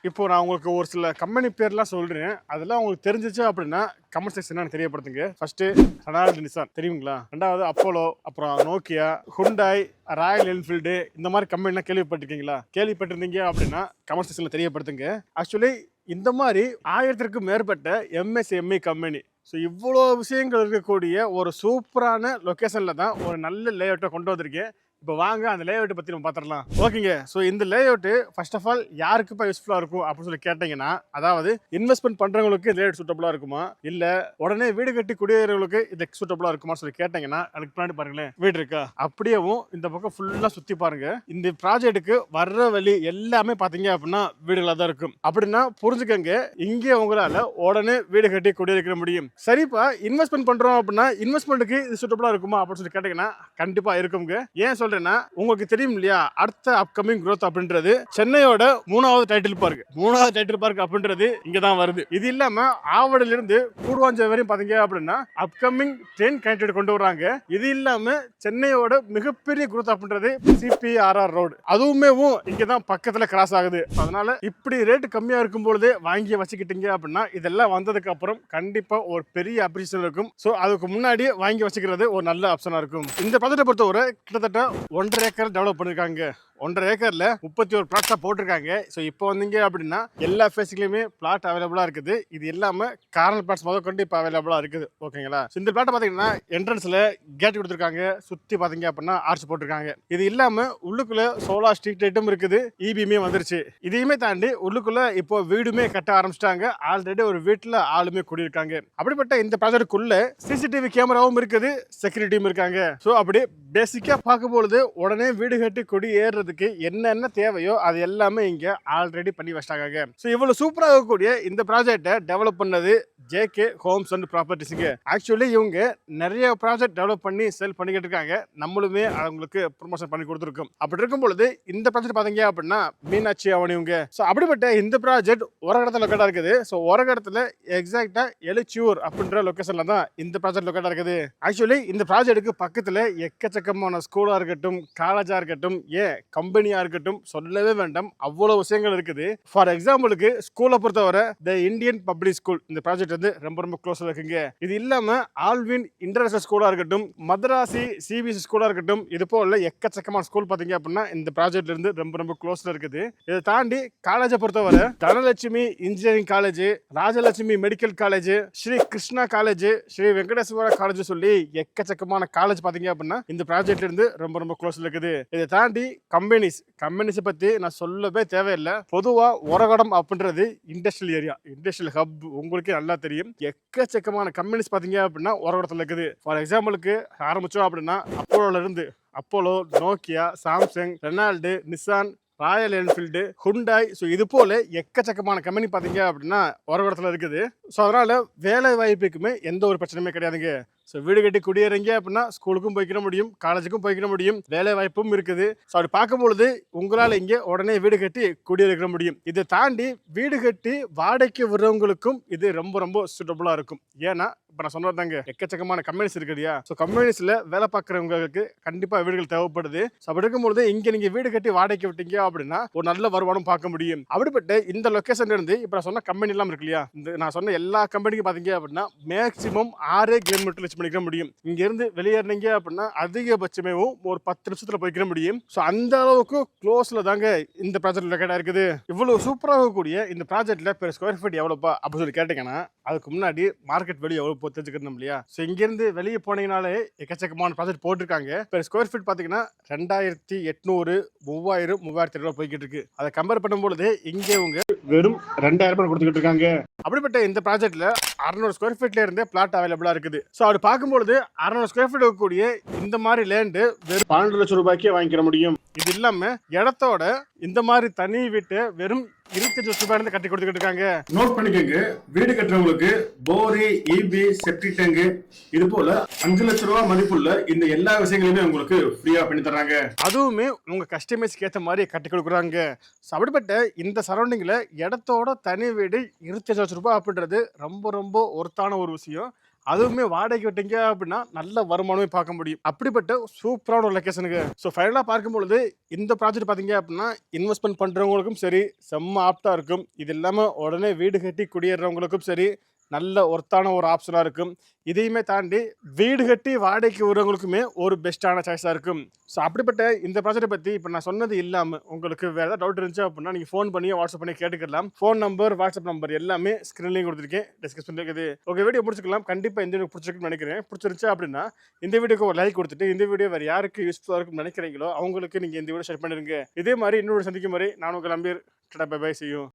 இப்போ நான் உங்களுக்கு ஒரு சில கம்பெனி பேர்லாம் சொல்றேன். அதெல்லாம் உங்களுக்கு தெரிஞ்சிச்சு அப்படின்னா, கமெண்ட் செக்ஷன்ல எனக்கு தெரியப்படுத்துங்க. ஃபர்ஸ்ட்டு ரெனால்ட் நிசான் தெரியுங்களா? 2வது அப்போலோ, அப்புறம் நோக்கியா, ஹுண்டாய், ராயல் என்ஃபீல்டு இந்த மாதிரி கம்பெனிலாம் கேள்விப்பட்டிருக்கீங்களா? கேள்விப்பட்டிருந்தீங்க அப்படின்னா கமெண்ட் செக்ஷன்ல தெரியப்படுத்துங்க. ஆக்சுவலி இந்த மாதிரி 1000க்கும் மேற்பட்ட எம்எஸ்எம்இ கம்பெனி. ஸோ இவ்வளோ விஷயங்கள் இருக்கக்கூடிய ஒரு சூப்பரான லொக்கேஷன்ல தான் ஒரு நல்ல லேஅவுட்டை கொண்டு வந்திருக்கேன். இப்போ வாங்க அந்த லேஅவுட்டை பற்றி நம்ம பார்த்துடலாம். ஓகேங்க. ஸோ இந்த லேஅவுட்டு ஃபர்ஸ்ட் ஆஃப் ஆல் யாருக்கு இப்போ யூஸ்ஃபுல்லாக இருக்கும் அப்படின்னு சொல்லி கேட்டிங்கன்னா, அதாவது இன்வெஸ்ட்மெண்ட் பண்ணுறவங்களுக்கு இந்த லேஅவுட் சூட்டபுளாக இருக்குமா, இல்லை உடனே வீடு கட்டி குடியேறவங்களுக்கு இது சூட்டபுளாக இருக்குமா சொல்லி கேட்டிங்கன்னா, அதுக்கு முன்னாடி பாருங்களேன் வீடு இருக்கா, அப்படியேவும் இந்த பக்கம் ஃபுல்லாக சுற்றி பாருங்க. இந்த ப்ராஜெக்ட்டுக்கு வர்ற வழி எல்லாமே பார்த்தீங்க அப்படின்னா வீடுகளாக தான் இருக்கும். அப்படின்னா புரிஞ்சுக்கங்க, இங்கே உங்களால் உடனே வீடு கட்டி குடியிருக்க முடியும். சரிப்பா, இன்வெஸ்ட்மெண்ட் பண்ணுறோம் அப்படின்னா இன்வெஸ்ட்மெண்ட்டுக்கு இது சூட்டபுளாக இருக்குமா அப்படின்னு சொல்லி கேட்டிங்கன்னா கண்டிப்பாக இருக்குங்க. ஏன் சொல்றேன்னா, உங்களுக்கு தெரியும் இல்லையா, அடுத்த அப்கமிங் growth அப்படின்றது சென்னையோட 3வது டைட்டில் பார்க். 3வது டைட்டில் பார்க் அப்படின்றது இங்க தான் வருது. இது இல்லாம ஆவடியில இருந்து கூடுவாஞ்சேரி வரையும் பாத்தீங்க அப்படின்னா அப்கமிங் ட்ரெயின் கனெக்டட் கொண்டு வராங்க. இது இல்லாம சென்னையோட மிகப்பெரிய growth அப்படின்றது சிபிஆர்ஆர் ரோடு, அதுவுமே இங்க தான் பக்கத்துல கிராஸ் ஆகுது. அதனால இப்படி ரேட் கம்மியா இருக்கும் பொழுதே வாங்கி வச்சுக்கிட்டீங்க அப்படின்னா இதெல்லாம் வந்ததுக்கு அப்புறம் கண்டிப்பா ஒரு பெரிய அப்ரிசியேஷன் இருக்கும். ஸோ அதுக்கு முன்னாடியே வாங்கி வச்சுக்கிறது ஒரு நல்ல ஆப்ஷனா இருக்கும். இந்த ப்ராஜெக்டை பொறுத்தவரை கிட்டத்தட்ட 1.5 ஏக்கர் டெவலப் பண்ணிருக்காங்க. 1.5 ஏக்கர்ல 31 பிளாட்ஸா போட்டிருக்காங்க. ஸோ இப்போ வந்தீங்க அப்படின்னா எல்லா ஃபேஸ்லயுமே பிளாட் அவைலபிளா இருக்குது. இது எல்லாமே கார்னர் பிளாட்ஸ் முதல் கொண்டு இப்போ அவைலபிளா இருக்குது. ஓகேங்களா? இந்த பிளாட்டை பாத்தீங்கன்னா என்ட்ரன்ஸ்ல கேட் கொடுத்துருக்காங்க, சுத்தி பாத்தீங்க அப்படின்னா ஆர்ச் போட்டிருக்காங்க. இது இல்லாம உள்ளுக்குள்ள சோலார் ஸ்ட்ரீட் லைட்டும் இருக்குது, இபியுமே வந்துருச்சு. இதையுமே தாண்டி உள்ளுக்குள்ள இப்போ வீடுமே கட்ட ஆரம்பிச்சிட்டாங்க. ஆல்ரெடி ஒரு வீட்டுல ஆளுமே குடியிருக்காங்க. அப்படிப்பட்ட இந்த ப்ராஜெக்டுக்குள்ள சிசிடிவி கேமராவும் இருக்குது, செக்யூரிட்டியும் இருக்காங்க. ஸோ அப்படி பேசிக்கா பார்க்கும்பொழுது உடனே வீடு கட்டி குடி ஏறுறதுக்கு என்னென்ன தேவையோ அது எல்லாமே இங்க ஆல்ரெடி பண்ணி வச்சிட்டாங்க. ஸோ இவ்வளவு சூப்பராக இருக்கக்கூடிய இந்த ப்ராஜெக்டை டெவலப் பண்ணது ஜேகே ஹோம்ஸ் அண்ட் ப்ராப்பர்ட்டிஸுங்க. ஆக்சுவலி இவங்க நிறைய ப்ராஜெக்ட் டெவலப் பண்ணி சேல் பண்ணிக்கிட்டு இருக்காங்க. நம்மளுமே அவங்களுக்கு ப்ரொமோஷன் பண்ணி கொடுத்துருக்கோம். அப்படி இருக்கும் பொழுது இந்த ப்ராஜெக்ட் பாத்தீங்க அப்படின்னா மீனாட்சி அவனிவங்க. ஸோ அப்படிப்பட்ட இந்த ப்ராஜெக்ட் ஒரு இடத்துல லொக்கேட்டா இருக்குது. ஸோ ஒரு இடத்துல எக்ஸாக்டா எழுச்சியூர் அப்படின்ற லொகேஷன்ல தான் இந்த ப்ராஜெக்ட் லொக்கேட்டா இருக்குது. ஆக்சுவலி இந்த ப்ராஜெக்ட்டுக்கு பக்கத்துல எக்கச்சக்கமான ஸ்கூலா இருக்கட்டும், காலேஜா இருக்கட்டும், கம்பெனியா இருக்கட்டும், சொல்லவே வேண்டாம், அவ்வளவு விஷயங்கள் இருக்குது. ஃபார் எக்ஸாம்பிளுக்கு ஸ்கூலை பொறுத்தவரை த இந்தியன் பப்ளிக் ஸ்கூல் இந்த ப்ராஜெக்ட் வந்து ரொம்ப ரொம்ப க்ளோஸ்ல இருக்குங்க. இது இல்லாம ஆல்வின் இன்டர்நேஷனல் ஸ்கூலா இருக்கட்டும், மதராசி சிபிஎஸ்சி ஸ்கூலா இருக்கட்டும், இது போல எக்கச்சக்கமான ஸ்கூல் பாத்தீங்க அப்படின்னா இந்த ப்ராஜெக்ட்ல இருந்து ரொம்ப ரொம்ப க்ளோஸ்ல இருக்குது. இதை தாண்டி காலேஜை பொறுத்தவரை Dhanalakshmi engineering college, Rajalakshmi medical college, Sri Krishna college, Sri Venkateswara college சொல்லி எக்கச்சக்கமான காலேஜ் பாத்தீங்க அப்படின்னா இந்த ப்ராஜெக்ட்ல இருந்து ரொம்ப ரொம்ப க்ளோஸ்ல இருக்குது. இதை தாண்டி கம்பெனிஸ் பத்தி நான் சொல்லவே தேவையில்லை. பொதுவா ஒரகடம் அப்படின்றது இண்டஸ்ட்ரியல் ஏரியா, இண்டஸ்ட்ரியல் ஹப், உங்களுக்கே நல்லா தெரியும். எக்கச்சக்கமான கம்பெனிஸ் பாத்தீங்க அப்படின்னா ஒரகடத்துல இருக்குது. ஃபார் எக்ஸாம்பிளுக்கு ஆரம்பிச்சோம் அப்படின்னா அப்போலோல இருந்து Apollo, Nokia, Samsung, Renault, Nissan, Royal Enfield, Hyundai, so இது போல எக்கச்சக்கமான கம்பெனி பார்த்தீங்க அப்படின்னா ஒரு இடத்துல இருக்குது. ஸோ அதனால வேலை வாய்ப்புக்குமே எந்த ஒரு பிரச்சனையுமே கிடையாதுங்க. ஸோ வீடு கட்டி குடியேறீங்க அப்படின்னா ஸ்கூலுக்கும் போய்க்கிற முடியும், காலேஜுக்கும் போய்க்கிற முடியும், வேலை வாய்ப்பும் இருக்குது. ஸோ அப்படி பார்க்கும்பொழுது உங்களால் இங்கே உடனே வீடு கட்டி குடியிருக்க முடியும். இதை தாண்டி வீடு கட்டி வாடகைக்கு விடுறவங்களுக்கும் இது ரொம்ப ரொம்ப சூட்டபுளாக இருக்கும். ஏன்னா இப்போ நான் சொன்னதாங்க எக்கச்சக்கமான கம்பெனிஸ் இருக்கு இல்லையா? ஸோ கம்பெனிஸில் வேலை பார்க்குறவங்களுக்கு கண்டிப்பாக வீடுகள் தேவைப்படுது. ஸோ அப்படி இருக்கும்பொழுது இங்கே நீங்கள் வீடு கட்டி வாடகைக்கு விட்டீங்க அப்படின்னா ஒரு நல்ல வருமானம் பார்க்க முடியும். அப்படிப்பட்ட இந்த லொக்கேஷன் இருந்து இப்போ நான் சொன்ன கம்பெனி எல்லாம் இருக்கு இல்லையா, இந்த நான் சொன்ன எல்லா கம்பெனிக்கும் பார்த்தீங்க அப்படின்னா மேக்சிமம் 6 கிலோமீட்டர் ரீச் பண்ணிக்க முடியும். இங்க இருந்து வெளியேறினீங்க அப்படின்னா அதிகபட்சமே ஒரு 10 நிமிஷத்துல போய்க்கிற முடியும். ஸோ அந்த அளவுக்கு க்ளோஸ்ல தாங்க இந்த ப்ராஜெக்ட் லொக்கேட்டா இருக்குது. இவ்வளவு சூப்பராக கூடிய இந்த ப்ராஜெக்ட்ல பெர் ஸ்கொயர் ஃபீட் எவ்வளோப்பா அப்படின்னு சொல்லி கேட்டீங்கன்னா அதுக்கு முன்னாடி மார்க்கெட் வெளியே எவ்வளோ தெரிஞ்சுக்கணும் இல்லையா? ஸோ இங்கிருந்து வெளியே போனீங்கனாலே எக்கச்சக்கமான ப்ராஜெக்ட் போட்டிருக்காங்க. பெர் ஸ்கொயர் ஃபீட் பார்த்தீங்கன்னா 2800, 3000, 3200 போய்கிட்டு இருக்கு. அதை கம்பேர் பண்ணும்போது இங்கே உங்க வெறும் 2000 கொடுத்துக்கிட்டு இருக்காங்க. அப்படிப்பட்ட இந்த ப்ராஜெக்ட்ல 600 ஸ்கொயர் ஃபீட்ல இருந்தே பிளாட் அவைலபிளா இருக்குது. ஸோ அப்படி பார்க்கும்போது 600 ஸ்கொயர் ஃபீட் இருக்கக்கூடிய இந்த மாதிரி லேண்டு வெறும் 12 லட்சம் ரூபாய்க்கே வாங்கிக்கிற முடியும். இது இல்லாம இடத்தோட இந்த மாதிரி தனி வீட்டை வெறும் 25 லட்சம் ரூபாய் கட்டி கொடுத்துக்கிட்டு இருக்காங்க. நோட் பண்ணிக்கோங்க, வீடு கட்டுறவங்களுக்கு போரி, இபி, செப்டிக் டேங்க் இது போல 5 லட்சம் ரூபாய் மதிப்புள்ள இந்த எல்லா விஷயங்களுமே உங்களுக்கு ஃப்ரீயா பண்ணி தர்றாங்க. அதுவுமே உங்க கஸ்டமைஸ்க்கு ஏற்ற மாதிரி கட்டி கொடுக்குறாங்க. அப்படிப்பட்ட இந்த சரௌண்டிங்ல இடத்தோட தனி வீடு 25 லட்சம் ரூபாய் அப்படின்றது ரொம்ப ரொம்ப ஒர்த்தான ஒரு விஷயம். அதுவுமே வாடகைக்கு விட்டீங்க அப்படின்னா நல்ல வருமானமே பார்க்க முடியும். அப்படிப்பட்ட சூப்பரான ஒரு லொகேஷனுக்கு. ஸோ ஃபைனலாக பார்க்கும்பொழுது இந்த ப்ராஜெக்ட் பார்த்தீங்க அப்படின்னா இன்வெஸ்ட்மெண்ட் பண்ணுறவங்களுக்கும் சரி செம்ம ஆப்டாக இருக்கும். இது இல்லாமல் உடனே வீடு கட்டி குடியேறவங்களுக்கும் சரி நல்ல ஒர்த்தான ஒரு ஆப்ஷனாக இருக்கும். இதையுமே தாண்டி வீடு கட்டி வாடகைக்கு விடுறவங்களுக்குமே ஒரு பெஸ்ட்டான சாய்ஸாக இருக்கும். ஸோ அப்படிப்பட்ட இந்த ப்ராஜெக்ட்டை பற்றி இப்போ நான் சொன்னது இல்லாமல் உங்களுக்கு வேறு ஏதாவது டவுட் இருந்துச்சு அப்படின்னா நீங்கள் ஃபோன் பண்ணி வாட்ஸ்அப் பண்ணி கேட்டுக்கலாம். ஃபோன் நம்பர் வாட்ஸ்அப் நம்பர் எல்லாமே ஸ்க்ரீன்லேயும் கொடுத்துருக்கேன், டிஸ்கிரிப்ஷனில் இருக்குது. ஓகே, வீடியோ முடிச்சுக்கலாம். கண்டிப்பாக இந்த வீடியோ பிடிச்சிருக்குன்னு நினைக்கிறேன். பிடிச்சிருந்துச்சு அப்படின்னா இந்த வீடியோக்கு ஒரு லைக் கொடுத்துட்டு இந்த வீடியோ வேறு யாருக்கு யூஸ்ஃபுல்லாக இருக்குன்னு நினைக்கிறீங்களோ அவங்களுக்கு நீங்கள் இந்த வீடியோ ஷேர் பண்ணிடுங்க. இதே மாதிரி இன்னொரு சந்திக்கும் வரை நான் உங்கள் அம்பீர். Tata bye bye, see you.